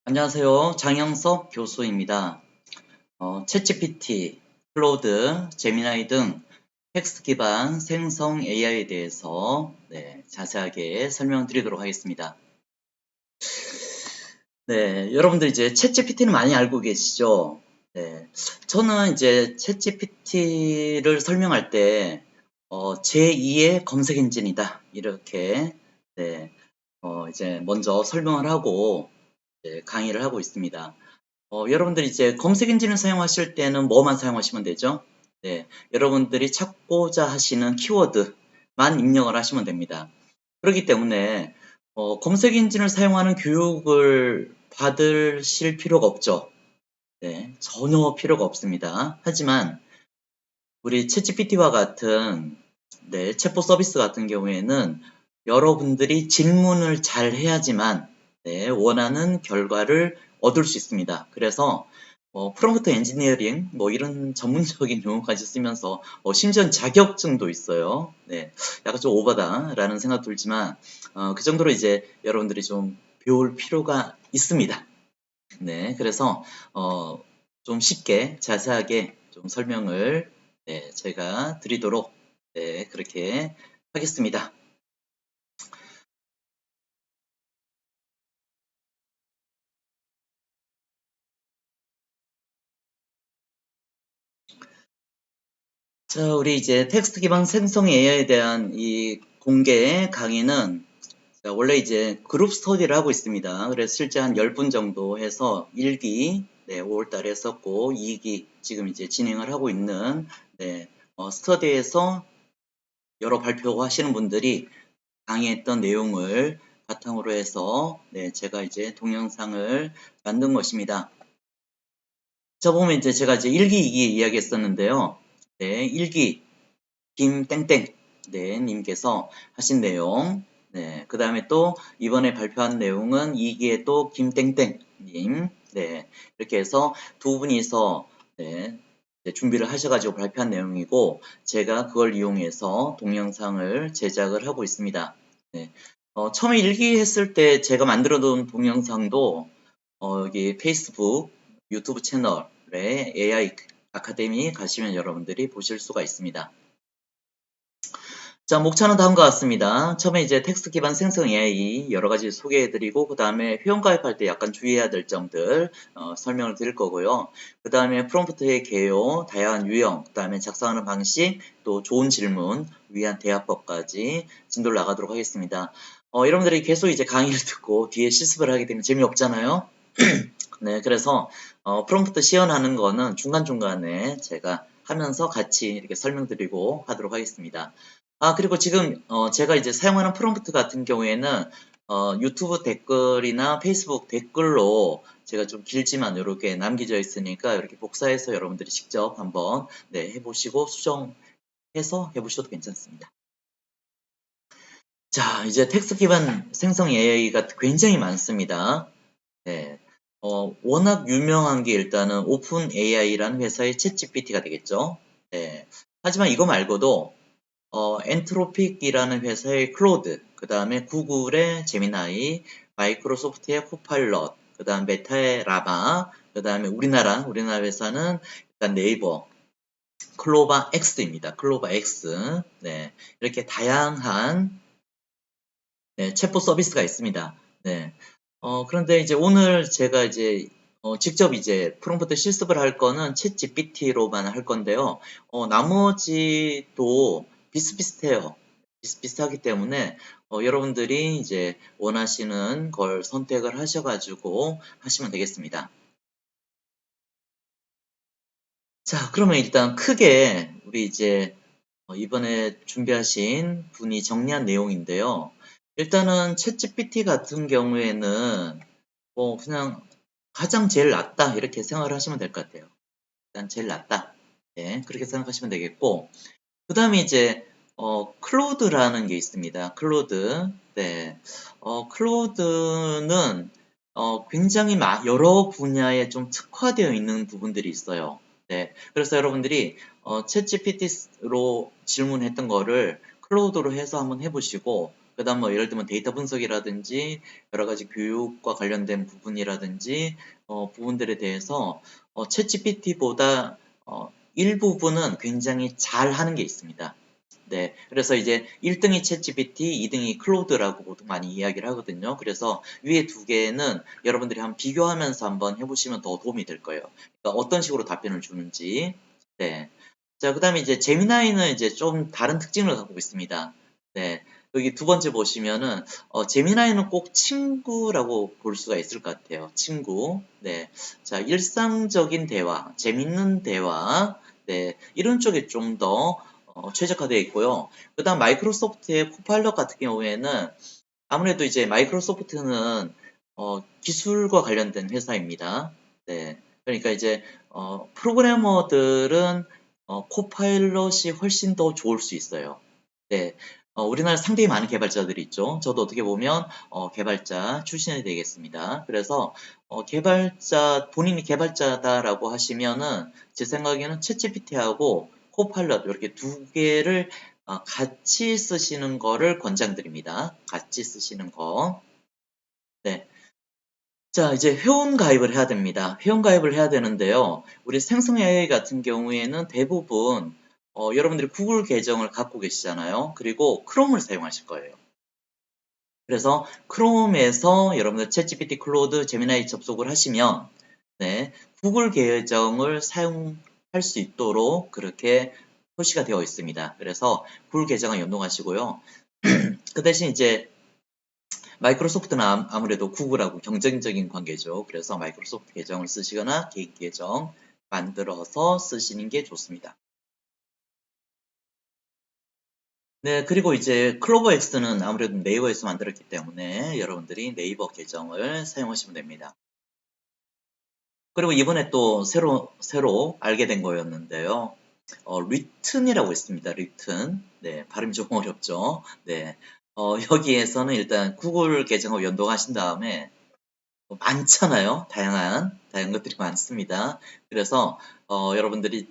안녕하세요. 장영석 교수입니다. 챗GPT, 클로드, 제미나이 등 텍스트 기반 생성 AI에 대해서 자세하게 설명드리도록 하겠습니다. 네, 여러분들 이제 챗GPT는 많이 알고 계시죠? 네, 저는 이제 챗GPT를 설명할 때 제2의 검색 엔진이다 이렇게 이제 먼저 설명을 하고 강의를 하고 있습니다. 여러분들이 이제 검색 엔진을 사용하실 때는 뭐만 사용하시면 되죠? 네, 여러분들이 찾고자 하시는 키워드만 입력을 하시면 됩니다. 그렇기 때문에 검색 엔진을 사용하는 교육을 받으실 필요가 없죠. 네, 전혀 필요가 없습니다. 하지만 우리 챗GPT와 같은 챗봇 서비스 같은 경우에는 여러분들이 질문을 잘 해야지만 원하는 결과를 얻을 수 있습니다. 그래서 프롬프트 엔지니어링 이런 전문적인 용어까지 쓰면서 심지어 자격증도 있어요. 네, 약간 좀 오바다라는 생각 들지만 그 정도로 이제 여러분들이 좀 배울 필요가 있습니다. 네, 그래서 좀 쉽게 자세하게 좀 설명을 제가 드리도록 그렇게 하겠습니다. 자, 우리 이제 텍스트 기반 생성 AI에 대한 이 공개 강의는 자, 원래 이제 그룹 스터디를 하고 있습니다. 그래서 실제 한 10분 정도 해서 1기 5월 달에 했었고 2기 지금 이제 진행을 하고 있는 스터디에서 여러 발표하시는 분들이 강의했던 내용을 바탕으로 해서 제가 이제 동영상을 만든 것입니다. 자, 보면 이제 제가 이제 1기, 2기 이야기했었는데요. 1기 김땡땡 님께서 하신 내용. 그 다음에 또 이번에 발표한 내용은 2기에 또 김땡땡 님. 이렇게 해서 두 분이서 준비를 하셔가지고 발표한 내용이고 제가 그걸 이용해서 동영상을 제작을 하고 있습니다. 처음에 1기 했을 때 제가 만들어 놓은 동영상도 여기 페이스북, 유튜브 채널에 AI 아카데미 가시면 여러분들이 보실 수가 있습니다. 자, 목차는 다음과 같습니다. 처음에 이제 텍스트 기반 생성 AI 여러 가지 소개해드리고, 그 다음에 회원 가입할 때 약간 주의해야 될 점들 설명을 드릴 거고요. 그 다음에 프롬프트의 개요, 다양한 유형, 그 다음에 작성하는 방식, 또 좋은 질문 위한 대화법까지 진도를 나가도록 하겠습니다. 여러분들이 계속 이제 강의를 듣고 뒤에 실습을 하게 되면 재미없잖아요. 네, 그래서 프롬프트 시연하는 거는 중간중간에 제가 하면서 같이 이렇게 설명드리고 하도록 하겠습니다. 그리고 지금 제가 이제 사용하는 프롬프트 같은 경우에는 유튜브 댓글이나 페이스북 댓글로 제가 좀 길지만 이렇게 남겨져 있으니까 이렇게 복사해서 여러분들이 직접 한번 해보시고 수정해서 해보셔도 괜찮습니다. 자, 이제 텍스트 기반 생성 AI가 굉장히 많습니다. 네. 워낙 유명한 게 일단은 오픈 AI라는 회사의 챗GPT가 되겠죠. 네. 하지만 이거 말고도 엔트로픽이라는 회사의 클로드, 그 다음에 구글의 제미나이, 마이크로소프트의 코파일럿, 그 다음 메타의 라마, 그 다음에 우리나라 회사는 일단 네이버, 클로바 X입니다. 클로바 X. 네. 이렇게 다양한 챗봇 서비스가 있습니다. 네. 그런데 이제 오늘 제가 이제 직접 이제 프롬프트 실습을 할 거는 챗 GPT로만 할 건데요. 나머지도 비슷비슷해요. 비슷비슷하기 때문에 여러분들이 이제 원하시는 걸 선택을 하셔가지고 하시면 되겠습니다. 자, 그러면 일단 크게 우리 이제 이번에 준비하신 분이 정리한 내용인데요. 일단은 챗GPT 같은 경우에는 그냥 가장 제일 낫다 이렇게 생각을 하시면 될 것 같아요. 일단 제일 낫다. 그렇게 생각하시면 되겠고 그 다음에 이제 클로드라는 게 있습니다. 클로드. 클로드는 굉장히 여러 분야에 좀 특화되어 있는 부분들이 있어요. 그래서 여러분들이 챗GPT로 질문했던 거를 클로드로 해서 한번 해보시고 그다음 뭐 예를 들면 데이터 분석이라든지 여러 가지 교육과 관련된 부분이라든지 부분들에 대해서 챗GPT보다 일부분은 굉장히 잘하는 게 있습니다. 네, 그래서 이제 1등이 챗GPT, 2등이 클로드라고 보통 많이 이야기를 하거든요. 그래서 위에 두 개는 여러분들이 한번 비교하면서 한번 해보시면 더 도움이 될 거예요. 그러니까 어떤 식으로 답변을 주는지. 네. 자, 그 다음에 이제 제미나이는 이제 좀 다른 특징을 갖고 있습니다. 네. 여기 두 번째 보시면은, 제미나이는 꼭 친구라고 볼 수가 있을 것 같아요. 친구. 네. 자, 일상적인 대화, 재밌는 대화, 네. 이런 쪽에 좀더 최적화되어 있고요. 그 다음 마이크로소프트의 코파일럿 같은 경우에는 아무래도 이제 마이크로소프트는 기술과 관련된 회사입니다. 네. 그러니까 이제 프로그래머들은 코파일럿이 훨씬 더 좋을 수 있어요. 네. 우리나라 상당히 많은 개발자들이 있죠. 저도 어떻게 보면 개발자 출신이 되겠습니다. 그래서 본인이 개발자다라고 하시면은 제 생각에는 챗GPT하고 코파일럿 이렇게 두 개를 같이 쓰시는 거를 권장드립니다. 같이 쓰시는 거. 네. 자, 이제 회원 가입을 해야 됩니다. 회원 가입을 해야 되는데요. 우리 생성 AI 같은 경우에는 대부분 여러분들이 구글 계정을 갖고 계시잖아요. 그리고 크롬을 사용하실 거예요. 그래서 크롬에서 여러분들 챗GPT, 클로드, 제미나이 접속을 하시면 네, 구글 계정을 사용할 수 있도록 그렇게 표시가 되어 있습니다. 그래서 구글 계정을 연동하시고요. 그 대신 이제 마이크로소프트는 아무래도 구글하고 경쟁적인 관계죠. 그래서 마이크로소프트 계정을 쓰시거나 개인 계정 만들어서 쓰시는 게 좋습니다. 네, 그리고 이제 클로버엑스는 아무래도 네이버에서 만들었기 때문에 여러분들이 네이버 계정을 사용하시면 됩니다. 그리고 이번에 또 새로 알게 된 거였는데요. 리튼이라고 있습니다. 리튼. 네, 발음이 조금 어렵죠. 네. 여기에서는 일단 구글 계정을 연동하신 다음에 많잖아요. 다양한 것들이 많습니다. 그래서 여러분들이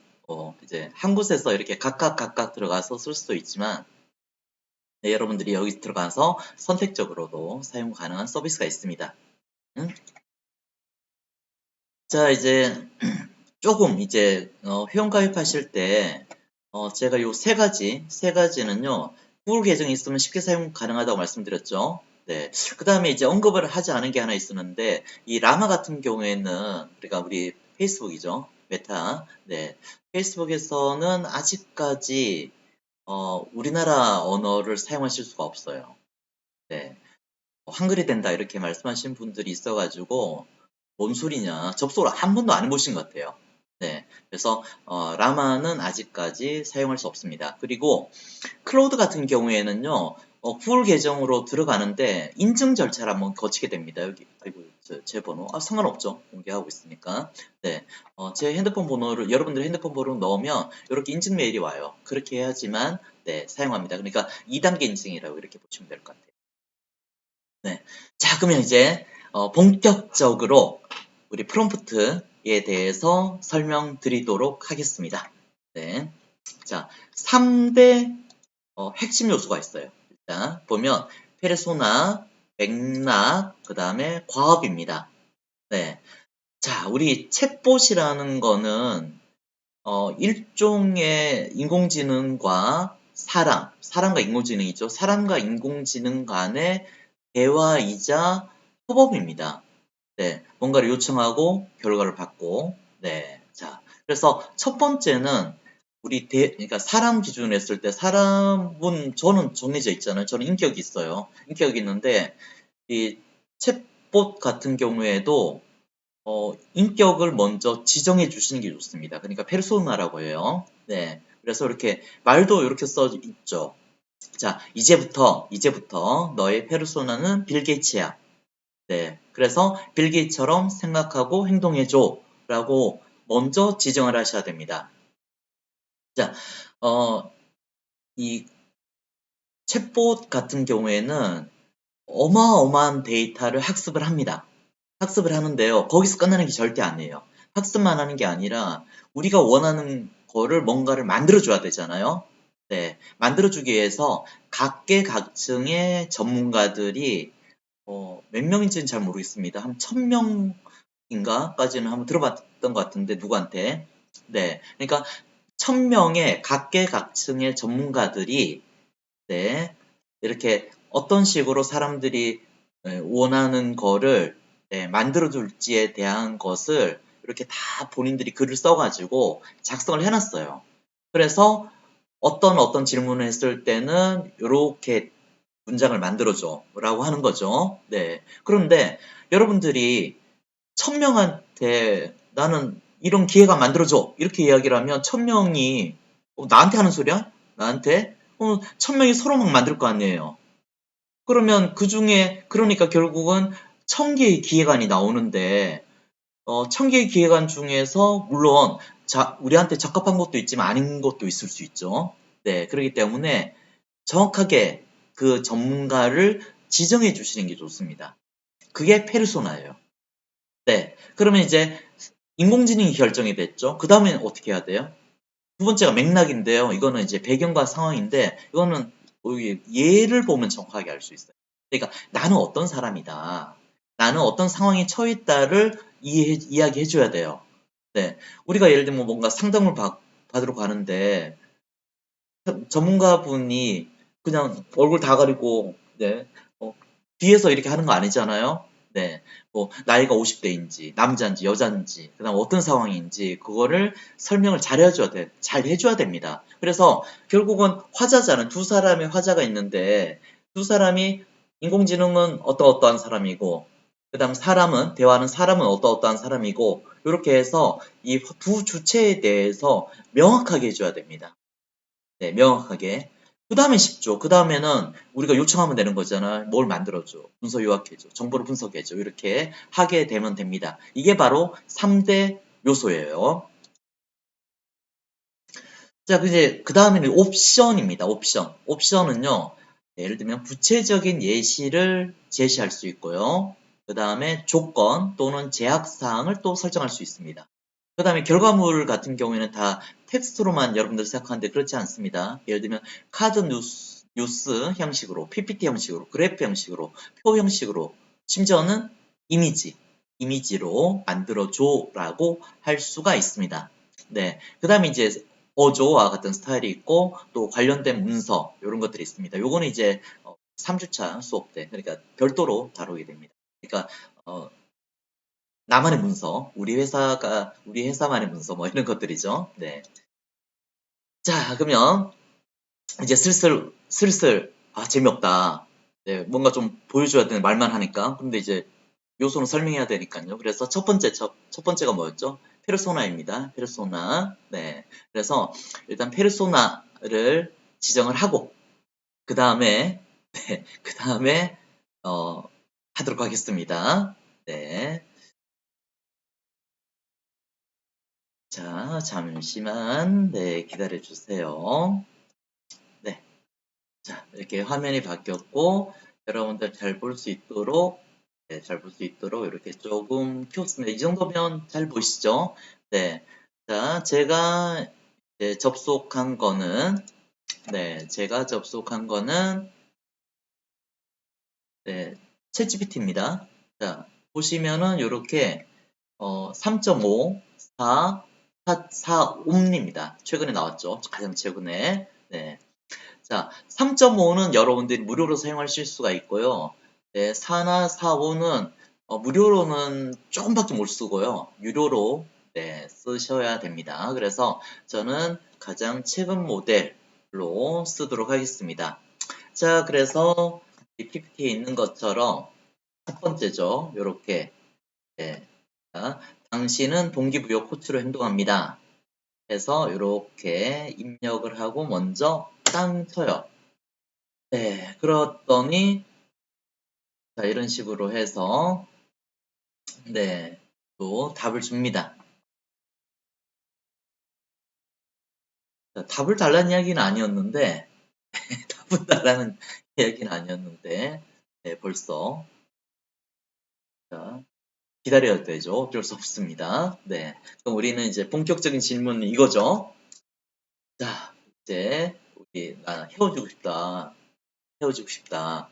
이제 한 곳에서 이렇게 각각 들어가서 쓸 수도 있지만 네, 여러분들이 여기 들어가서 선택적으로도 사용 가능한 서비스가 있습니다. 자, 이제 조금 이제 회원 가입하실 때 제가 요 세 가지는요. 구글 계정이 있으면 쉽게 사용 가능하다고 말씀드렸죠. 네. 그 다음에 이제 언급을 하지 않은 게 하나 있었는데 이 라마 같은 경우에는 그러니까 우리 페이스북이죠. 메타. 네. 페이스북에서는 아직까지 우리나라 언어를 사용하실 수가 없어요. 네. 한글이 된다 이렇게 말씀하신 분들이 있어가지고 뭔 소리냐 접속을 한 번도 안 해보신 것 같아요. 네, 그래서 라마는 아직까지 사용할 수 없습니다. 그리고 클로드 같은 경우에는요, 구글 계정으로 들어가는데 인증 절차를 한번 거치게 됩니다. 여기 아이고 제 번호 상관없죠. 공개하고 있으니까. 네, 제 핸드폰 번호를 여러분들 핸드폰 번호를 넣으면 이렇게 인증 메일이 와요. 그렇게 해야지만 네 사용합니다. 그러니까 2단계 인증이라고 이렇게 보시면 될 것 같아요. 네. 자, 그러면 이제 본격적으로 우리 프롬프트에 대해서 설명드리도록 하겠습니다. 네. 자, 3대 핵심 요소가 있어요. 일단 보면 페르소나, 맥락, 그 다음에 과업입니다. 네. 자, 우리 챗봇이라는 거는 일종의 인공지능과 사람과 인공지능이죠. 사람과 인공지능 간의 대화이자 협업입니다. 네, 뭔가를 요청하고 결과를 받고, 네, 자, 그래서 첫 번째는 그러니까 사람 기준으로 했을 때 저는 정해져 있잖아요. 저는 인격이 있어요. 인격이 있는데 이 챗봇 같은 경우에도 인격을 먼저 지정해 주시는 게 좋습니다. 그러니까 페르소나라고 해요. 네. 그래서 이렇게 말도 이렇게 써 있죠. 자, 이제부터 너의 페르소나는 빌 게이츠야. 네. 그래서 빌 게이츠처럼 생각하고 행동해 줘라고 먼저 지정을 하셔야 됩니다. 자, 어, 이 챗봇 같은 경우에는 어마어마한 데이터를 학습을 합니다. 학습을 하는데요. 거기서 끝나는 게 절대 아니에요. 학습만 하는 게 아니라 우리가 원하는 거를 뭔가를 만들어 줘야 되잖아요. 네, 만들어주기 위해서 각계각층의 전문가들이 몇 명인지는 잘 모르겠습니다. 한 1000명인가까지는 한번 들어봤던 것 같은데 누구한테. 네, 그러니까 1000명의 각계각층의 전문가들이 네, 이렇게 어떤 식으로 사람들이 원하는 거를 만들어줄지에 대한 것을 이렇게 다 본인들이 글을 써가지고 작성을 해놨어요. 그래서 어떤 질문을 했을 때는 이렇게 문장을 만들어줘 라고 하는 거죠. 네. 그런데 여러분들이 1000명한테 나는 이런 기회가 만들어줘 이렇게 이야기를 하면 1000명이 나한테 하는 소리야? 나한테? 1000명이 서로 막 만들 거 아니에요. 그러면 그 중에 그러니까 결국은 1000개의 기획안이 나오는데 1000개의 기획안 중에서 물론 우리한테 적합한 것도 있지만 아닌 것도 있을 수 있죠. 네, 그렇기 때문에 정확하게 그 전문가를 지정해 주시는 게 좋습니다. 그게 페르소나예요. 네, 그러면 이제 인공지능이 결정이 됐죠. 그 다음에 어떻게 해야 돼요? 두 번째가 맥락인데요. 이거는 이제 배경과 상황인데 이거는 예를 보면 정확하게 알 수 있어요. 그러니까 나는 어떤 사람이다. 나는 어떤 상황에 처해 있다를 이야기해 줘야 돼요. 네. 우리가 예를 들면 뭔가 상담을 받으러 가는데 전문가분이 그냥 얼굴 다 가리고 네. 뒤에서 이렇게 하는 거 아니잖아요. 네. 뭐 나이가 50대인지 남자인지 여자인지 그다음 어떤 상황인지 그거를 설명을 잘 해줘야 됩니다. 그래서 결국은 화자잖아요. 두 사람의 화자가 있는데 두 사람이 인공지능은 어떠어떠한 사람이고 그다음 대화하는 사람은 어떠어떠한 사람이고 이렇게 해서 이 두 주체에 대해서 명확하게 해줘야 됩니다. 네, 명확하게. 그 다음에 쉽죠. 그 다음에는 우리가 요청하면 되는 거잖아. 뭘 만들어줘. 문서 요약해줘. 정보를 분석해줘. 이렇게 하게 되면 됩니다. 이게 바로 3대 요소예요. 자, 이제 그 다음에는 옵션입니다. 옵션. 옵션은요, 예를 들면 구체적인 예시를 제시할 수 있고요. 그 다음에 조건 또는 제약사항을 또 설정할 수 있습니다. 그 다음에 결과물 같은 경우에는 다 텍스트로만 여러분들 생각하는데 그렇지 않습니다. 예를 들면 카드 뉴스 형식으로, PPT 형식으로, 그래프 형식으로, 표 형식으로, 심지어는 이미지로 만들어줘라고 할 수가 있습니다. 네. 그 다음에 이제 어조와 같은 스타일이 있고 또 관련된 문서 이런 것들이 있습니다. 요거는 이제 3주차 수업 때 그러니까 별도로 다루게 됩니다. 그러니까 나만의 문서, 우리 회사만의 문서 뭐 이런 것들이죠. 네. 자, 그러면 이제 슬슬 재미없다. 네, 뭔가 좀 보여줘야 되는 말만 하니까. 근데 이제 요소는 설명해야 되니까요. 그래서 첫 번째가 뭐였죠? 페르소나입니다. 페르소나. 네. 그래서 일단 페르소나를 지정을 하고, 그 다음에, 네, 그 다음에, 어, 하도록 하겠습니다. 네. 자, 잠시만, 네, 기다려 주세요. 네. 자, 이렇게 화면이 바뀌었고, 여러분들 잘 볼 수 있도록, 네, 잘 볼 수 있도록 이렇게 조금 키웠습니다. 이 정도면 잘 보이시죠? 네. 자, 제가 이제 접속한 거는, 네, 제가 접속한 거는, 네, 챗GPT입니다. 자, 보시면은 이렇게, 3.5, 4, 4옴입니다. 최근에 나왔죠. 가장 최근에. 네. 자, 3.5는 여러분들이 무료로 사용하실 수가 있고요. 네, 4나 4.5는 무료로는 조금밖에 못 쓰고요. 유료로 네, 쓰셔야 됩니다. 그래서 저는 가장 최근 모델로 쓰도록 하겠습니다. 자, 그래서 이 PPT에 있는 것처럼 첫 번째죠. 이렇게 네. 자, 당신은 동기부여 코치로 행동합니다. 해서 이렇게 입력을 하고 먼저 땅 쳐요. 네, 그렇더니 자, 이런 식으로 해서 네, 또 답을 줍니다. 자, 답을 달라는 이야기는 아니었는데 답을 달라는 이야기는 아니었는데 네, 벌써 자, 기다려야 되죠. 어쩔 수 없습니다. 네, 그럼 우리는 이제 본격적인 질문은 이거죠. 자, 이제 헤어지고 싶다. 헤어지고 싶다.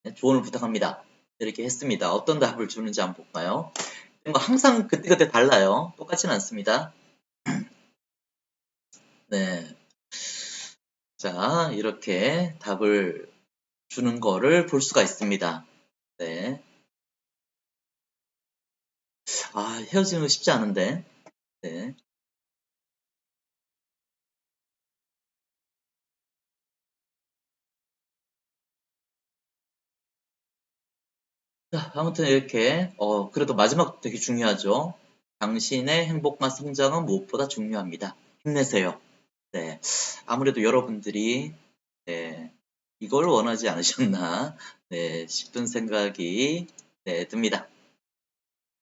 네, 조언을 부탁합니다. 이렇게 했습니다. 어떤 답을 주는지 한번 볼까요? 뭐 항상 그때그때 달라요. 똑같지는 않습니다. 네. 자, 이렇게 답을 주는 거를 볼 수가 있습니다. 네. 헤어지는 거 쉽지 않은데. 네. 자, 아무튼 이렇게, 그래도 마지막 되게 중요하죠. 당신의 행복과 성장은 무엇보다 중요합니다. 힘내세요. 네. 아무래도 여러분들이, 네, 이걸 원하지 않으셨나, 네, 싶은 생각이, 네, 듭니다.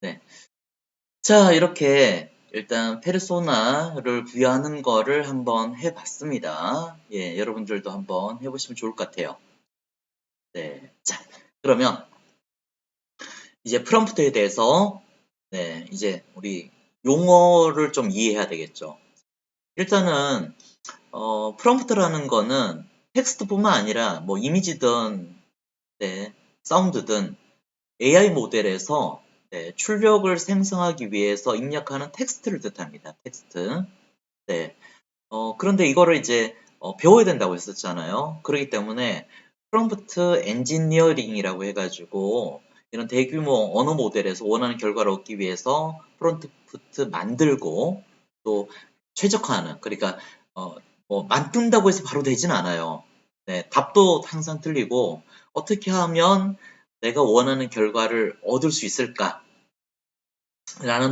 네. 자, 이렇게 일단 페르소나를 부여하는 거를 한번 해봤습니다. 예, 여러분들도 한번 해보시면 좋을 것 같아요. 네. 자, 그러면 이제 프롬프트에 대해서 네, 이제 우리 용어를 좀 이해해야 되겠죠. 일단은 프롬프트라는 거는 텍스트뿐만 아니라 뭐 이미지든 네, 사운드든 AI 모델에서 네, 출력을 생성하기 위해서 입력하는 텍스트를 뜻합니다. 텍스트. 네. 그런데 이거를 이제 배워야 된다고 했었잖아요. 그렇기 때문에 프롬프트 엔지니어링이라고 해가지고 이런 대규모 언어 모델에서 원하는 결과를 얻기 위해서 프롬프트 만들고 또 최적화하는 그러니까 뭐 만든다고 해서 바로 되진 않아요. 네, 답도 항상 틀리고 어떻게 하면 내가 원하는 결과를 얻을 수 있을까라는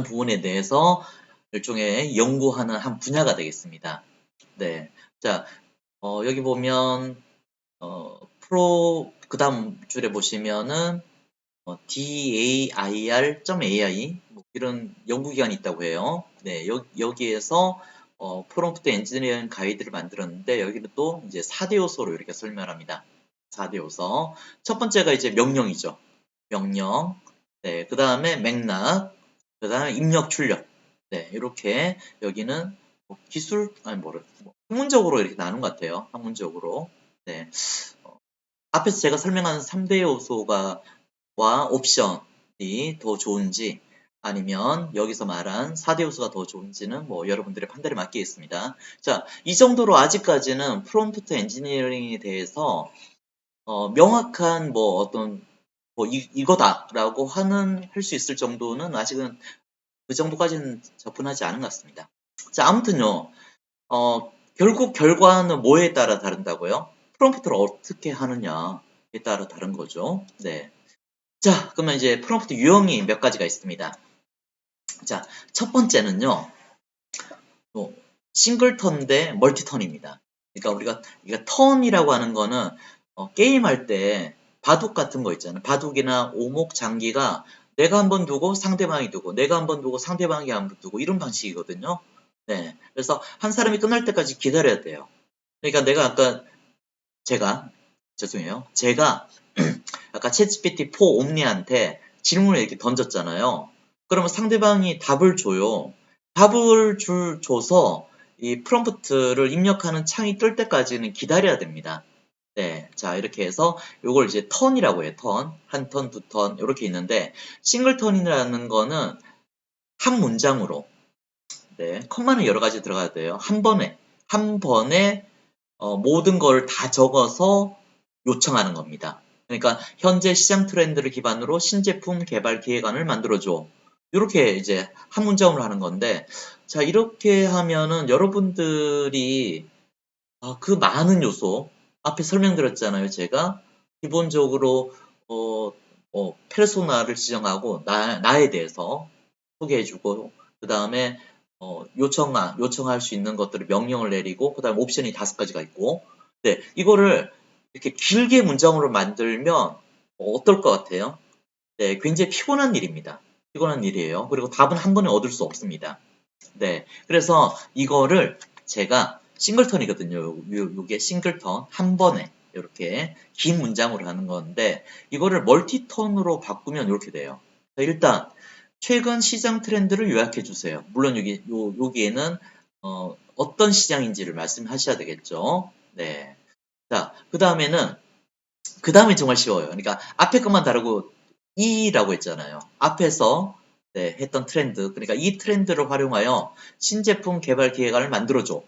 부분에 대해서 일종의 연구하는 한 분야가 되겠습니다. 네. 자, 여기 보면, 그 다음 줄에 보시면은, DAIR.ai, 뭐 이런 연구기관이 있다고 해요. 네, 여기에서, 프롬프트 엔지니어링 가이드를 만들었는데, 여기는 또 이제 4대 요소로 이렇게 설명합니다. 4대 요소. 첫 번째가 이제 명령이죠. 명령. 네, 그 다음에 맥락. 그 다음에 입력 출력. 네, 이렇게 여기는 뭐 기술, 아니 뭐래, 뭐 학문적으로 이렇게 나눈 것 같아요. 학문적으로. 네. 앞에서 제가 설명한 3대 요소가 와 옵션이 더 좋은지 아니면 여기서 말한 4대 요소가 더 좋은지는 뭐 여러분들의 판단에 맡기겠습니다. 자, 이 정도로 아직까지는 프롬프트 엔지니어링에 대해서 명확한 뭐 어떤 뭐 이거다라고 할 수 있을 정도는 아직은 그 정도까지는 접근하지 않은 것 같습니다. 자, 아무튼요. 결국 결과는 뭐에 따라 다른다고요? 프롬프트를 어떻게 하느냐에 따라 다른 거죠. 네. 자, 그러면 이제 프롬프트 유형이 몇 가지가 있습니다. 자, 첫 번째는요. 싱글턴 대 멀티턴입니다. 그러니까 우리가 이거 턴이라고 하는 거는 게임할 때 바둑 같은 거 있잖아요. 바둑이나 오목, 장기가 내가 한번 두고 상대방이 두고 내가 한번 두고 상대방이 한번 두고 이런 방식이거든요. 네. 그래서 한 사람이 끝날 때까지 기다려야 돼요. 그러니까 제가 죄송해요. 제가 아까 챗GPT 4 옴니한테 질문을 이렇게 던졌잖아요. 그러면 상대방이 답을 줘요. 줘서 이 프롬프트를 입력하는 창이 뜰 때까지는 기다려야 됩니다. 네. 자, 이렇게 해서 요걸 이제 턴이라고 해요. 턴. 한 턴, 두 턴, 이렇게 있는데, 싱글턴이라는 거는 한 문장으로, 네. 컴마는 여러 가지 들어가야 돼요. 한 번에 모든 걸 다 적어서 요청하는 겁니다. 그러니까 현재 시장 트렌드를 기반으로 신제품 개발 기획안을 만들어줘. 이렇게 이제 한 문장으로 하는 건데, 자, 이렇게 하면은 여러분들이 그 많은 요소, 앞에 설명드렸잖아요, 제가. 기본적으로, 페르소나를 지정하고, 나에 대해서 소개해주고, 그 다음에, 요청할 수 있는 것들을 명령을 내리고, 그 다음에 옵션이 5가지가 있고, 네, 이거를 이렇게 길게 문장으로 만들면 어떨 것 같아요? 네, 굉장히 피곤한 일입니다. 피곤한 일이에요. 그리고 답은 한 번에 얻을 수 없습니다. 네, 그래서 이거를 제가 싱글턴이거든요. 요게 싱글턴 한 번에 이렇게 긴 문장으로 하는 건데 이거를 멀티턴으로 바꾸면 이렇게 돼요. 자, 일단 최근 시장 트렌드를 요약해 주세요. 물론 여기에는 어떤 시장인지를 말씀하셔야 되겠죠. 네. 자, 그 다음에 정말 쉬워요. 그러니까 앞에 것만 다르고 E라고 했잖아요. 앞에서 네, 했던 트렌드. 그러니까 이 트렌드를 활용하여 신제품 개발 기획안을 만들어줘.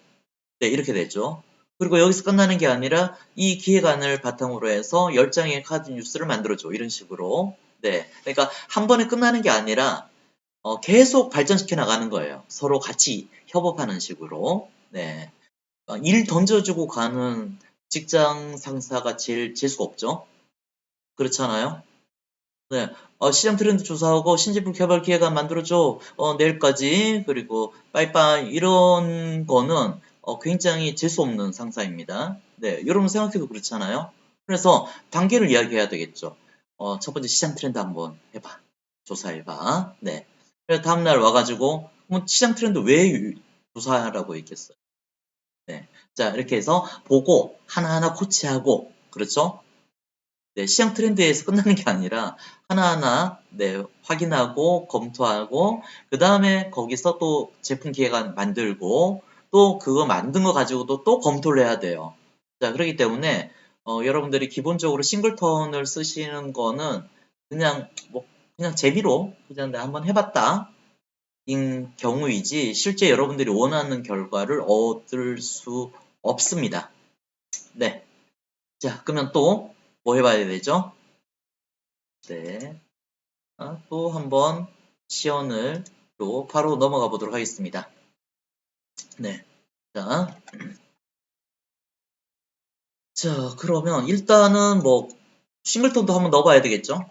네, 이렇게 되죠. 그리고 여기서 끝나는 게 아니라 이 기획안을 바탕으로 해서 10장의 카드 뉴스를 만들어줘. 이런 식으로. 네. 그러니까 한 번에 끝나는 게 아니라 계속 발전시켜 나가는 거예요. 서로 같이 협업하는 식으로. 네. 일 던져주고 가는 직장 상사가 제일 재수가 없죠. 그렇잖아요. 네. 시장 트렌드 조사하고 신제품 개발 기획안 만들어줘. 내일까지. 그리고 빠이빠이. 이런 거는 굉장히 재수 없는 상사입니다. 네. 여러분 생각해도 그렇잖아요. 그래서 단계를 이야기해야 되겠죠. 첫 번째 시장 트렌드 한번 해봐. 조사해봐. 네. 그래서 다음날 와가지고, 뭐 시장 트렌드 왜 조사하라고 했겠어요? 네. 자, 이렇게 해서 보고 하나하나 코치하고, 그렇죠? 네, 시장 트렌드에서 끝나는 게 아니라 하나하나 네, 확인하고 검토하고 그 다음에 거기서 또 제품 기획안 만들고 또 그거 만든 거 가지고도 또 검토를 해야 돼요. 자, 그렇기 때문에 여러분들이 기본적으로 싱글턴을 쓰시는 거는 그냥 뭐 그냥 재미로 그냥 내가 한번 해봤다 인 경우이지 실제 여러분들이 원하는 결과를 얻을 수 없습니다. 네. 자, 그러면 또 뭐 해봐야 되죠? 네. 또 한번 시연을 또 바로 넘어가 보도록 하겠습니다. 네. 자, 그러면 일단은 뭐 싱글턴도 한번 넣어봐야 되겠죠?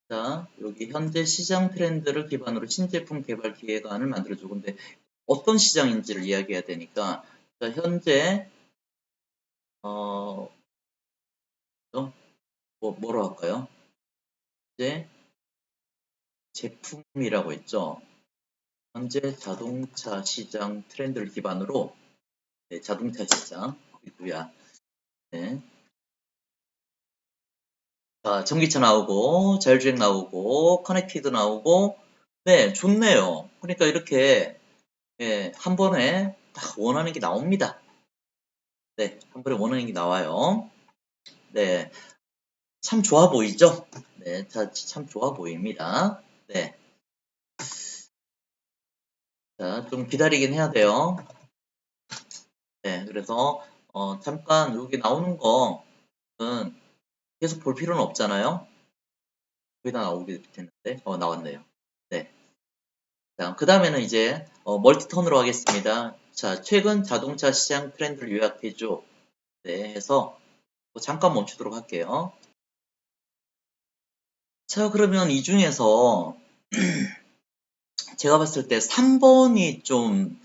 자, 여기 현재 시장 트렌드를 기반으로 신제품 개발 기획안을 만들어주고 근데 어떤 시장인지를 이야기해야 되니까 자, 현재 어, 뭐로 할까요? 이제 제품이라고 했죠. 현재 자동차 시장 트렌드를 기반으로 네, 자동차 시장 누구야? 네. 전기차 나오고 자율주행 나오고 커넥티드 나오고 네 좋네요. 그러니까 이렇게 예, 한 번에 딱 원하는 게 나옵니다. 네, 한 번에 원하는 게 나와요. 네, 참 좋아 보이죠? 네, 참 좋아 보입니다. 네, 자, 좀 기다리긴 해야 돼요. 네, 그래서 잠깐 여기 나오는 거는 계속 볼 필요는 없잖아요. 거의 다 나오게 됐는데, 나왔네요. 네. 자, 그 다음에는 이제 멀티턴으로 하겠습니다. 자, 최근 자동차 시장 트렌드를 요약해줘. 네, 해서 잠깐 멈추도록 할게요. 자, 그러면 이 중에서 제가 봤을 때 3번이 좀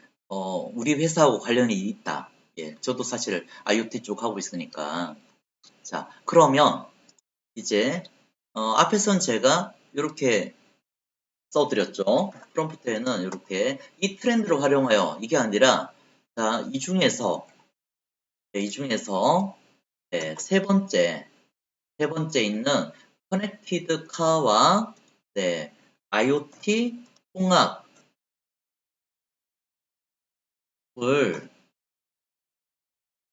우리 회사하고 관련이 있다. 예, 저도 사실 IoT 쪽 하고 있으니까. 자, 그러면 이제 앞에선 제가 이렇게 써드렸죠. 프롬프트에는 이렇게 이 트렌드를 활용하여 이게 아니라 자, 이 중에서 네, 세 번째 있는 커넥티드 카와 네, IoT 통합을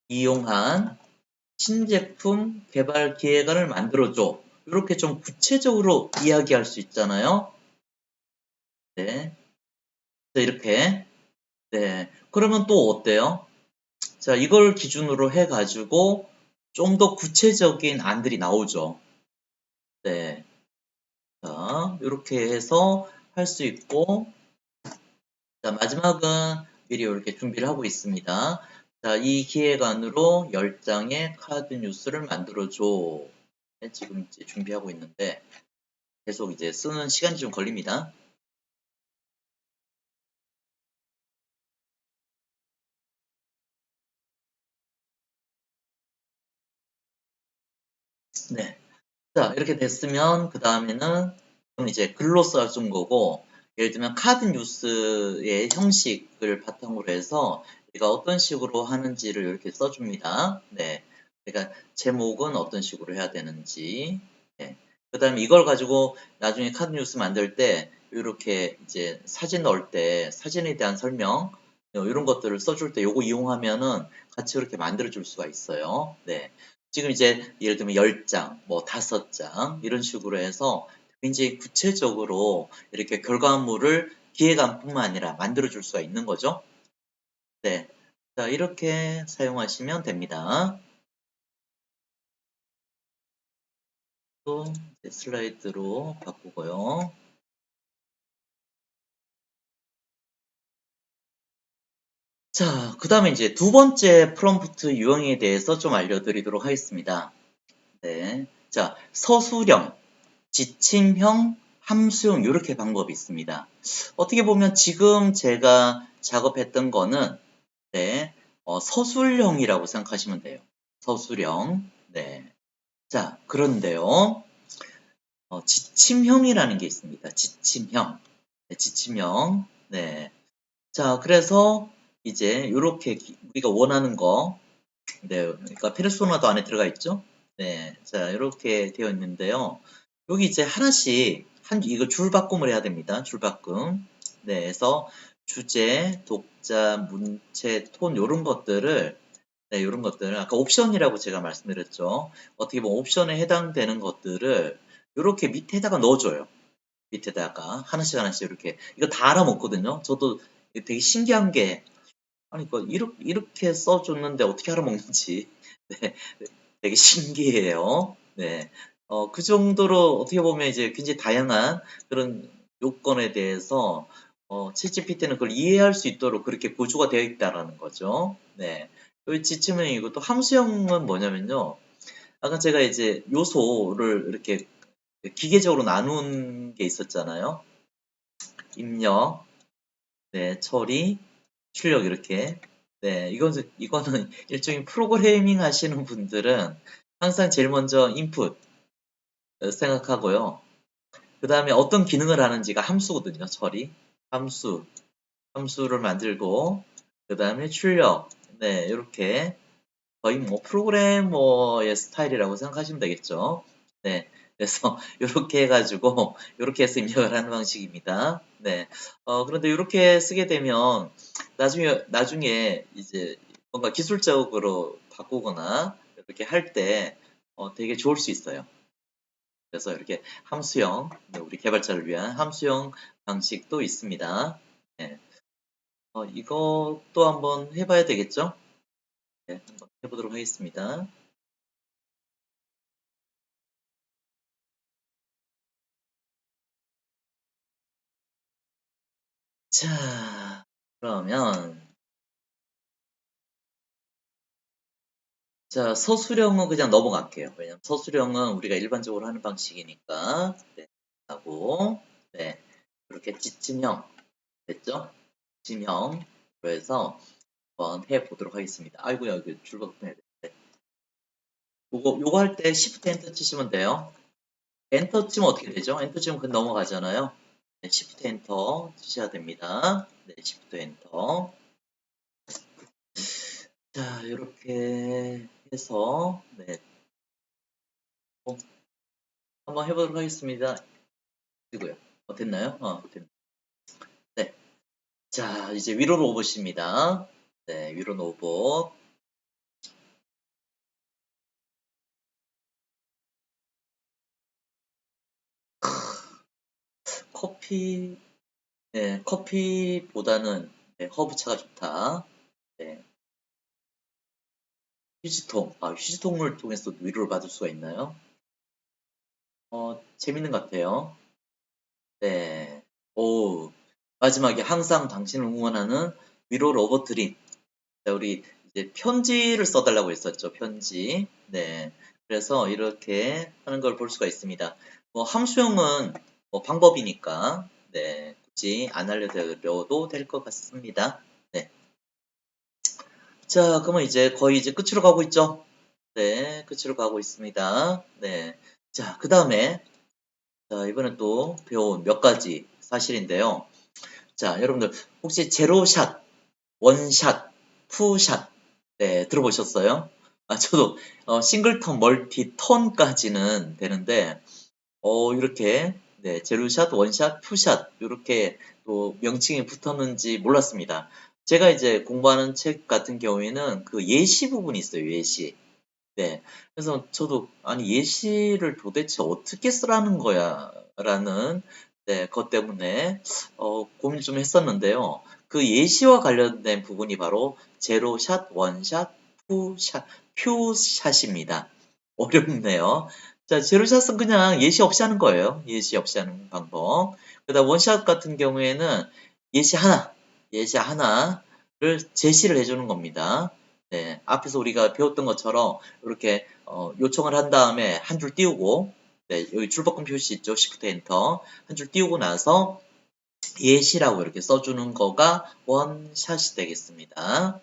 이용한 신제품 개발 기획안을 만들어줘. 이렇게 좀 구체적으로 이야기할 수 있잖아요. 네. 자, 이렇게. 네. 그러면 또 어때요? 자, 이걸 기준으로 해가지고 좀 더 구체적인 안들이 나오죠. 네. 자, 이렇게 해서 할 수 있고, 자, 마지막은 미리 이렇게 준비를 하고 있습니다. 자, 이 기획안으로 10장의 카드 뉴스를 만들어줘. 네, 지금 이제 준비하고 있는데, 계속 이제 쓰는 시간이 좀 걸립니다. 네. 자, 이렇게 됐으면, 그 다음에는, 이제 글로 써준 거고, 예를 들면 카드 뉴스의 형식을 바탕으로 해서, 우리가 어떤 식으로 하는지를 이렇게 써줍니다. 네. 그러니까, 제목은 어떤 식으로 해야 되는지, 네. 그 다음에 이걸 가지고 나중에 카드 뉴스 만들 때, 이렇게 이제 사진 넣을 때, 사진에 대한 설명, 이런 것들을 써줄 때 요거 이용하면은 같이 이렇게 만들어 줄 수가 있어요. 네. 지금 이제 예를 들면 10장, 뭐 5장 이런 식으로 해서 굉장히 구체적으로 이렇게 결과물을 기획안뿐만 아니라 만들어 줄 수가 있는 거죠. 네. 자, 이렇게 사용하시면 됩니다. 또 슬라이드로 바꾸고요. 자, 그 다음에 이제 두 번째 프롬프트 유형에 대해서 좀 알려드리도록 하겠습니다. 네. 자, 서술형, 지침형, 함수형 이렇게 방법이 있습니다. 어떻게 보면 지금 제가 작업했던 거는 네, 서술형이라고 생각하시면 돼요. 서술형. 네. 자, 그런데요. 지침형이라는 게 있습니다. 지침형. 네, 지침형. 네. 자, 그래서 이제 요렇게 우리가 원하는 거, 네, 그러니까 페르소나도 안에 들어가 있죠? 네. 자, 요렇게 되어 있는데요. 여기 이제 하나씩 이거 줄바꿈을 해야 됩니다. 줄바꿈. 네, 그래서 주제, 독자, 문체, 톤 요런 것들을 네, 요런 것들을 아까 옵션이라고 제가 말씀드렸죠. 어떻게 보면 옵션에 해당되는 것들을 요렇게 밑에다가 넣어줘요. 밑에다가 하나씩 하나씩 이렇게 이거 다 알아먹거든요. 저도 되게 신기한 게 아니 이거 이렇게 써줬는데 어떻게 알아먹는지 네, 되게 신기해요. 네, 그 정도로 어떻게 보면 이제 굉장히 다양한 그런 요건에 대해서 챗GPT는 그걸 이해할 수 있도록 그렇게 구조가 되어 있다라는 거죠. 네, 이 지침은 이것도 함수형은 뭐냐면요. 아까 제가 이제 요소를 이렇게 기계적으로 나눈 게 있었잖아요. 입력, 네, 처리, 출력 이렇게. 네, 이거는 일종의 프로그래밍 하시는 분들은 항상 제일 먼저 인풋 생각하고요. 그 다음에 어떤 기능을 하는지가 함수거든요, 처리. 함수, 함수를 만들고, 그 다음에 출력. 네, 이렇게 거의 뭐 프로그래머의 스타일이라고 생각하시면 되겠죠. 네. 그래서 이렇게 해가지고 이렇게 해서 입력을 하는 방식입니다. 네. 그런데 이렇게 쓰게 되면 나중에 이제 뭔가 기술적으로 바꾸거나 이렇게 할 때 되게 좋을 수 있어요. 그래서 이렇게 함수형, 네, 우리 개발자를 위한 함수형 방식도 있습니다. 네. 이것도 한번 해봐야 되겠죠? 네, 한번 해보도록 하겠습니다. 자, 그러면 자, 서술형은 그냥 넘어갈게요. 왜냐면 서술형은 우리가 일반적으로 하는 방식이니까. 네, 하고, 네, 이렇게 지침형 됐죠? 지침형. 그래서 한번 해보도록 하겠습니다. 아이고, 여기 줄바꿈 해야 돼. 요거 할 때 Shift 엔터 치시면 돼요. 엔터 치면 어떻게 되죠? 엔터 치면 그 넘어가잖아요. 네, Shift 엔터 치셔야 됩니다. 네, Shift 엔터. 자, 이렇게 해서, 네, 한번 해보도록 하겠습니다. 그리고요. 됐나요? 됐네. 네. 자, 이제 위로 로봇입니다. 네, 위로 로봇. 커피, 네, 커피보다는 네, 허브차가 좋다. 네. 휴지통. 휴지통을 통해서 위로를 받을 수가 있나요? 재밌는 것 같아요. 네. 오, 마지막에 항상 당신을 응원하는 위로 로봇 드림. 자, 우리 이제 편지를 써달라고 했었죠. 편지. 네. 그래서 이렇게 하는 걸 볼 수가 있습니다. 뭐 함수형은 뭐 방법이니까 네. 굳이 안 알려드려도 될 것 같습니다. 네. 자, 그러면 이제 거의 이제 끝으로 가고 있죠? 네, 끝으로 가고 있습니다. 네. 자, 그 다음에 자, 이번엔 또 배운 몇 가지 사실인데요. 자, 여러분들 혹시 제로샷, 원샷, 투샷 네, 들어보셨어요? 저도 싱글턴, 멀티, 턴까지는 되는데 이렇게 네, 제로샷, 원샷, 투샷 이렇게 또 명칭이 붙었는지 몰랐습니다. 제가 이제 공부하는 책 같은 경우에는 그 예시 부분이 있어요, 예시. 네. 그래서 저도 아니 예시를 도대체 어떻게 쓰라는 거야 라는 네, 것 때문에 고민 좀 했었는데요. 그 예시와 관련된 부분이 바로 제로샷, 원샷, 투샷, 퓨샷입니다. 어렵네요. 자, 제로샷은 그냥 예시 없이 하는 거예요. 예시 없이 하는 방법. 그다음 원샷 같은 경우에는 예시 하나, 예시 하나를 제시를 해주는 겁니다. 네, 앞에서 우리가 배웠던 것처럼 이렇게 요청을 한 다음에 한 줄 띄우고 네, 여기 줄바꿈 표시 있죠? Shift 엔터 한 줄 띄우고 나서 예시라고 이렇게 써주는 거가 원샷이 되겠습니다.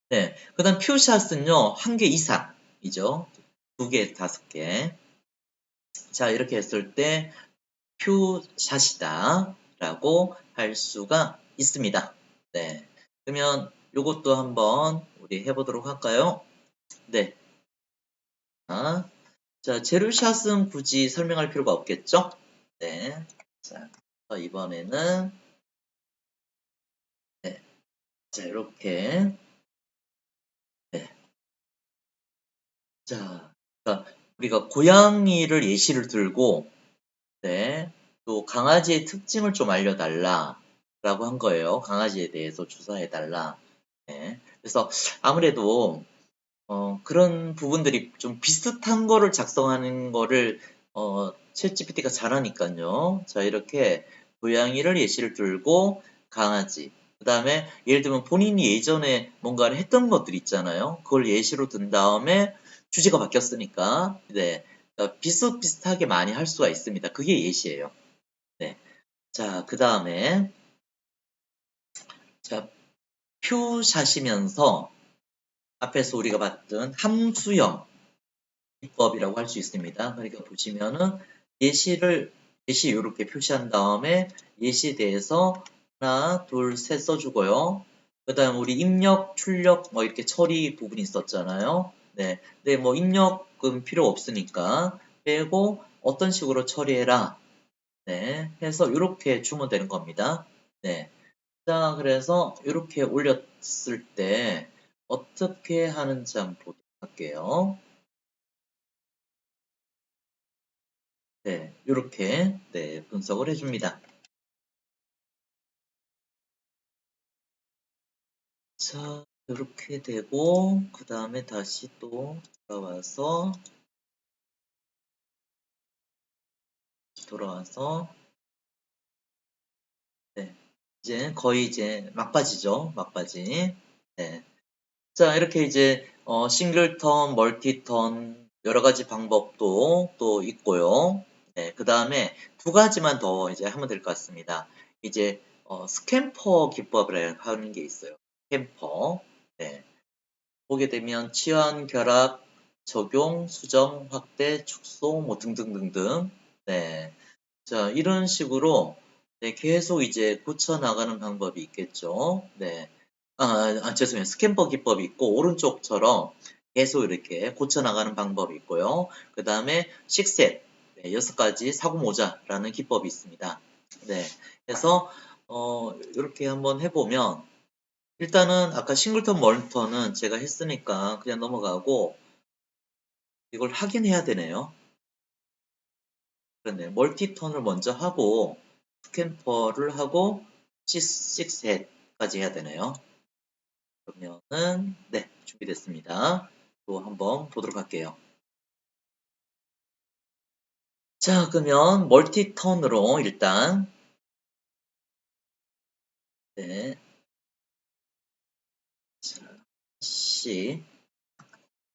네, 그 다음 퓨샷은요, 한 개 이상이죠. 두 개, 다섯 개. 자, 이렇게 했을 때 퓨샷이다 라고 할 수가 있습니다. 네, 그러면 이것도 한번 우리 해보도록 할까요? 네. 자, 제로샷은 굳이 설명할 필요가 없겠죠? 네. 자, 이번에는, 네. 자, 이렇게, 네. 자, 그러니까 우리가 고양이를 예시를 들고, 네. 또 강아지의 특징을 좀 알려달라. 라고 한 거예요. 강아지에 대해서 조사해달라. 네. 그래서 아무래도 그런 부분들이 좀 비슷한 거를 작성하는 거를 챗GPT가 잘하니까요. 자, 이렇게 고양이를 예시를 들고 강아지. 그 다음에 예를 들면 본인이 예전에 뭔가를 했던 것들 있잖아요. 그걸 예시로 든 다음에 주제가 바뀌었으니까 네, 그러니까 비슷비슷하게 많이 할 수가 있습니다. 그게 예시예요. 네. 자, 그 다음에 자, 퓨샷이면서 앞에서 우리가 봤던 함수형 기법이라고 할 수 있습니다. 그러니까 보시면은 예시 이렇게 표시한 다음에 예시에 대해서 하나, 둘, 셋 써주고요. 그 다음 우리 입력, 출력 뭐 이렇게 처리 부분이 있었잖아요. 네. 근데 뭐 입력은 필요 없으니까 빼고 어떤 식으로 처리해라. 네. 해서 이렇게 주면 되는 겁니다. 네. 자, 그래서 이렇게 올렸을 때 어떻게 하는지 한번 보도록 할게요. 네, 이렇게 네, 분석을 해줍니다. 자, 이렇게 되고 그 다음에 다시 또 돌아와서 네, 이제 거의 이제 막바지죠, 막바지. 네, 자, 이렇게 이제 싱글턴, 멀티턴 여러 가지 방법도 또 있고요. 네, 그 다음에 두 가지만 더 이제 하면 될 것 같습니다. 이제 스캠퍼 기법을 하는 게 있어요. 스캠퍼. 네. 보게 되면 치환, 결합, 적용, 수정, 확대, 축소 뭐 등등등등. 네. 자, 이런 식으로 네, 계속 이제 고쳐 나가는 방법이 있겠죠. 네. 죄송해요. 스캔버 기법이 있고 오른쪽처럼 계속 이렇게 고쳐 나가는 방법이 있고요. 그 다음에 식셋 네, 6가지 사고모자라는 기법이 있습니다. 네. 그래서 이렇게 한번 해보면 일단은 아까 싱글턴 멀턴은 제가 했으니까 그냥 넘어가고 이걸 확인해야 되네요. 그런데 멀티턴을 먼저 하고 스캠퍼를 하고 식셋까지 해야 되네요. 그러면은 네, 준비됐습니다. 또 한번 보도록 할게요. 자, 그러면 멀티턴으로 일단 네, 자, 씩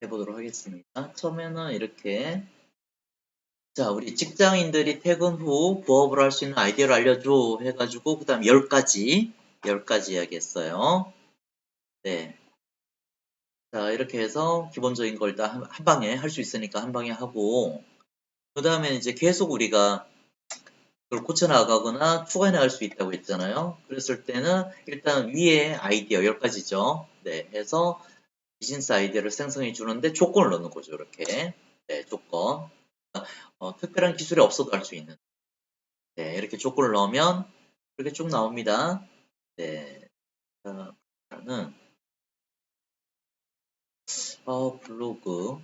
해보도록 하겠습니다. 처음에는 이렇게 자, 우리 직장인들이 퇴근 후 부업을 할 수 있는 아이디어를 알려줘 해가지고 그 다음 10가지 이야기했어요. 네. 자, 이렇게 해서 기본적인 걸 다 한 방에 할 수 있으니까 한 방에 하고 그 다음에 이제 계속 우리가 그걸 고쳐나가거나 추가해 나갈 수 있다고 했잖아요. 그랬을 때는 일단 위에 아이디어 10가지죠. 네, 해서 비즈니스 아이디어를 생성해 주는데 조건을 넣는 거죠. 이렇게. 네, 조건. 특별한 기술이 없어도 할 수 있는. 네, 이렇게 조건을 넣으면 이렇게 쭉 나옵니다. 네. 자, 일단은 블로그,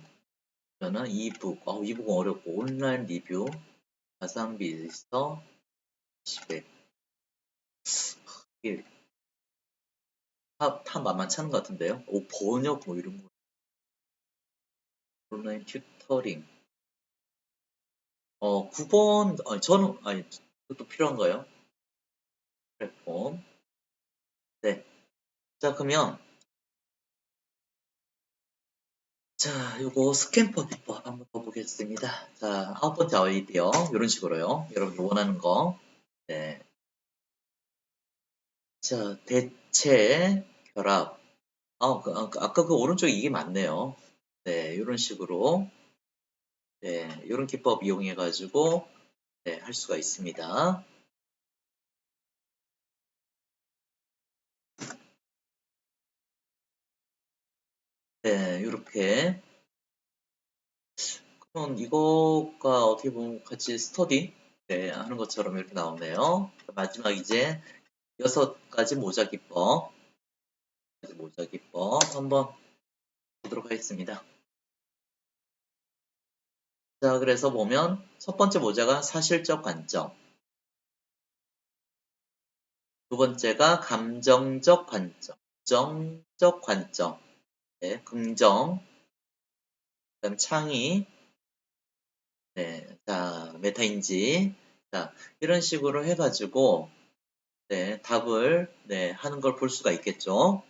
저는 이북, 이북은 어렵고 온라인 리뷰, 가성비 일서, 10회. 이게 다 만만치 않은 것 같은데요. 번역 뭐 이런 거. 온라인 튜터링. 9번, 저는, 그것도 필요한가요? 플랫폼. 네. 자, 그러면, 자, 요거 스캔퍼 비법 한번 봐보겠습니다. 자, 9번째 아이디어. 이런 식으로요. 여러분들 원하는 거. 네. 자, 대체, 결합. 아까 그 오른쪽에 이게 맞네요. 네, 이런 식으로. 네, 이런 기법 이용해가지고, 네, 할 수가 있습니다. 네, 이렇게. 그럼 이거가 어떻게 보면 같이 스터디, 네, 하는 것처럼 이렇게 나오네요. 마지막 이제 6가지 모자 기법. 모자 기법 한번 보도록 하겠습니다. 자, 그래서 보면 첫 번째 모자가 사실적 관점, 두 번째가 감정적 관점, 정적 관점, 네, 긍정, 그다음 창의, 네, 자, 메타인지, 자, 이런 식으로 해가지고, 네, 답을, 네, 하는 걸 볼 수가 있겠죠.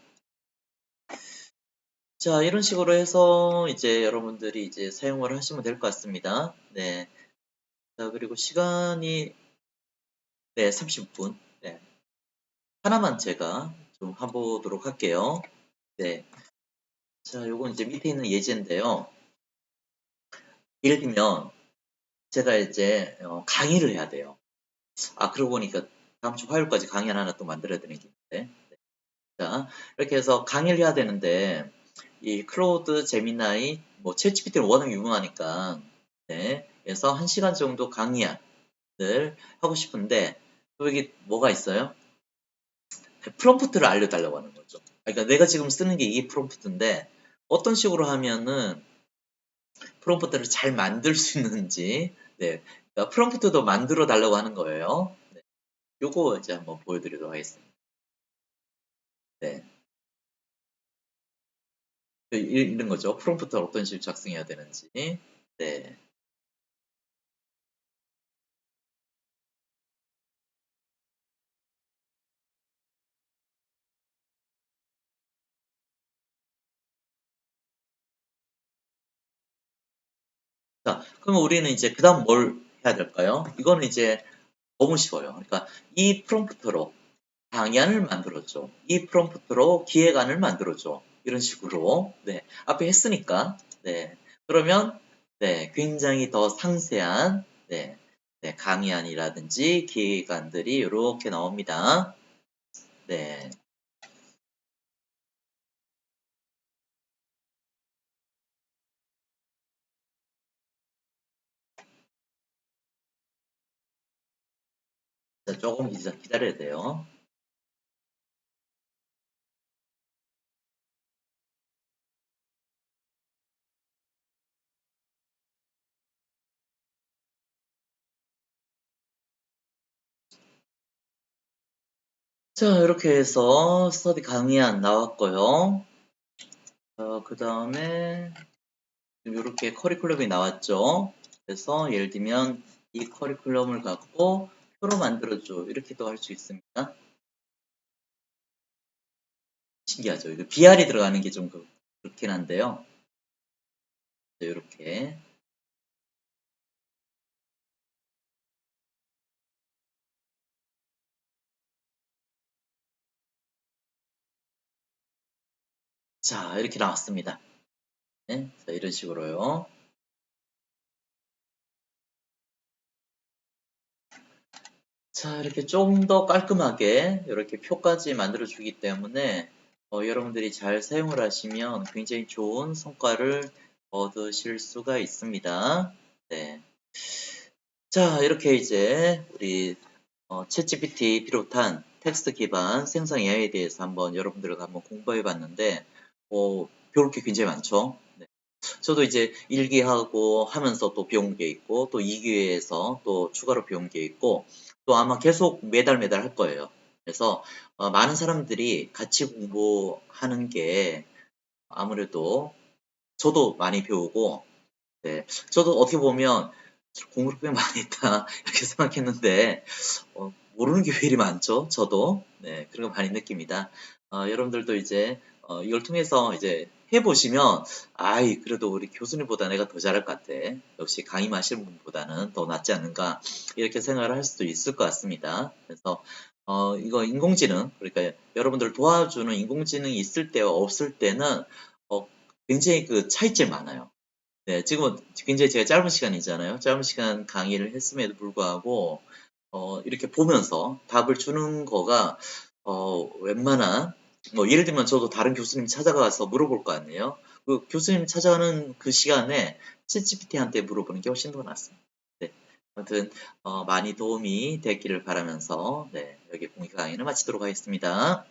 자, 이런 식으로 해서 이제 여러분들이 이제 사용을 하시면 될 것 같습니다. 네. 자, 그리고 시간이, 네, 30분. 네. 하나만 제가 좀 해보도록 할게요. 네. 자, 요건 이제 밑에 있는 예제인데요. 예를 들면, 제가 이제 강의를 해야 돼요. 그러고 보니까 다음 주 화요일까지 강의 하나 또 만들어야 되는 게 있는데. 자, 이렇게 해서 강의를 해야 되는데, 이 클로우드, 제미나이, 뭐, 챗GPT는 워낙 유명하니까, 네. 그래서 1시간 정도 강의를 하고 싶은데, 또 여기 뭐가 있어요? 프롬프트를 알려달라고 하는 거죠. 그러니까 내가 지금 쓰는 게 이 프롬프트인데, 어떤 식으로 하면은 프롬프트를 잘 만들 수 있는지, 네. 그러니까 프롬프트도 만들어 달라고 하는 거예요. 네. 요거 이제 한번 보여드리도록 하겠습니다. 네. 이런 거죠. 프롬프트를 어떤 식으로 작성해야 되는지. 네. 자, 그럼 우리는 이제 그 다음 뭘 해야 될까요? 이거는 이제 너무 쉬워요. 그러니까 이 프롬프트로 방향을 만들어줘. 이 프롬프트로 기획안을 만들어줘. 이런 식으로. 네. 앞에 했으니까. 네. 그러면, 네. 굉장히 더 상세한, 네. 네. 강의안이라든지 기획안들이 이렇게 나옵니다. 네. 자, 조금 기다려야 돼요. 자, 이렇게 해서 스터디 강의안 나왔고요. 그 다음에 이렇게 커리큘럼이 나왔죠. 그래서 예를 들면 이 커리큘럼을 갖고 표로 만들어줘. 이렇게도 할 수 있습니다. 신기하죠. 이거 BR이 들어가는 게 좀 그렇긴 한데요. 이렇게. 자, 이렇게 나왔습니다. 네, 자, 이런 식으로요. 자, 이렇게 좀 더 깔끔하게 이렇게 표까지 만들어주기 때문에 여러분들이 잘 사용을 하시면 굉장히 좋은 성과를 얻으실 수가 있습니다. 네. 자, 이렇게 이제 우리 챗GPT 비롯한 텍스트 기반 생성 AI에 대해서 한번 여러분들과 한번 공부해 봤는데, 배울 게 굉장히 많죠. 네. 저도 이제 1기하고 하면서 또 배운 게 있고, 또 2기에서 또 추가로 배운 게 있고, 또 아마 계속 매달 할 거예요. 그래서 많은 사람들이 같이 공부하는 게 아무래도 저도 많이 배우고, 네, 저도 어떻게 보면 공부를 꽤 많이 했다 이렇게 생각했는데 모르는 게 왜 이리 많죠? 저도 네, 그런 거 많이 느낍니다. 여러분들도 이제 이걸 통해서 이제 해보시면 아이 그래도 우리 교수님보다 내가 더 잘할 것 같아. 역시 강의만 하시는 분보다는 더 낫지 않는가 이렇게 생각을 할 수도 있을 것 같습니다. 그래서 이거 인공지능 그러니까 여러분들 도와주는 인공지능이 있을 때와 없을 때는 어, 굉장히 그 차이점이 많아요. 네, 지금은 굉장히 제가 짧은 시간이잖아요. 짧은 시간 강의를 했음에도 불구하고, 이렇게 보면서 답을 주는 거가, 웬만한, 뭐, 예를 들면 저도 다른 교수님 찾아가서 물어볼 거 아니에요? 그 교수님 찾아가는 그 시간에 챗GPT한테 물어보는 게 훨씬 더 낫습니다. 네. 아무튼, 많이 도움이 됐기를 바라면서, 네, 여기 공개 강의를 마치도록 하겠습니다.